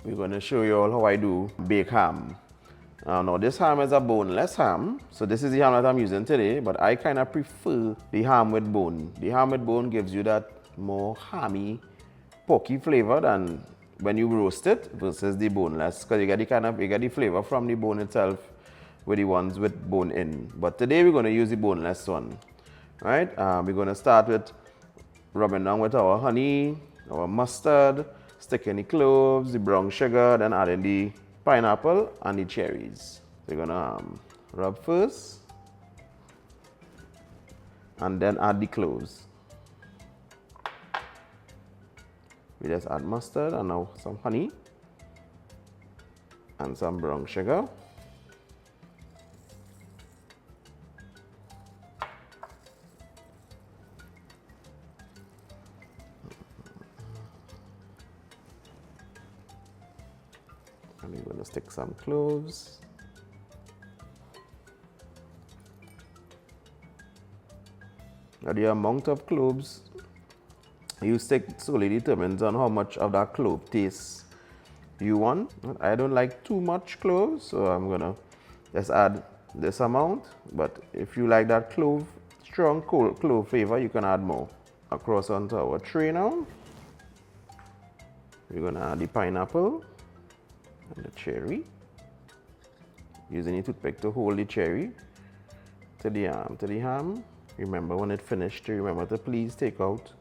We're going to show you all how I do baked ham. Now this ham is a boneless ham, so this is the ham that I'm using today, but I kind of prefer the ham with bone. The ham with bone gives you that more hammy, porky flavor than when you roast it versus the boneless, because you get the flavor from the bone itself with the ones with bone in. But today we're going to use the boneless one. Right? We're going to start with rubbing down with our honey, our mustard, sticking the cloves, the brown sugar, then adding the pineapple and the cherries. So we're going to rub first and then add the cloves. We just add mustard and now some honey and some brown sugar. And we're going to stick some cloves. Now the amount of cloves you stick solely determines on how much of that clove taste you want. I don't like too much cloves, so I'm going to just add this amount. But if you like that strong clove flavor, you can add more. Across onto our tray now. We're going to add the pineapple and the cherry, using the toothpick to hold the cherry to the ham. Remember, when it's finished, remember to please take out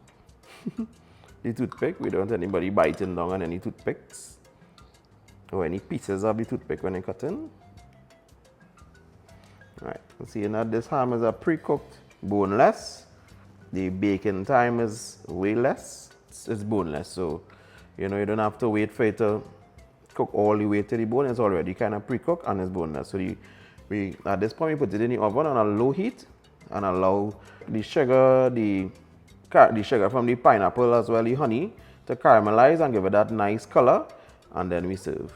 the toothpick. We don't want anybody biting down on any toothpicks or any pieces of the toothpick when they cut in. Right, see now this ham is a pre-cooked boneless. The baking time is way less. It's boneless, so you don't have to wait for it to cook all the way to the bone. It's already kind of pre-cooked and it's boneless. So we at this point we put it in the oven on a low heat and allow the sugar, the sugar from the pineapple as well the honey to caramelize and give it that nice color, and then we serve.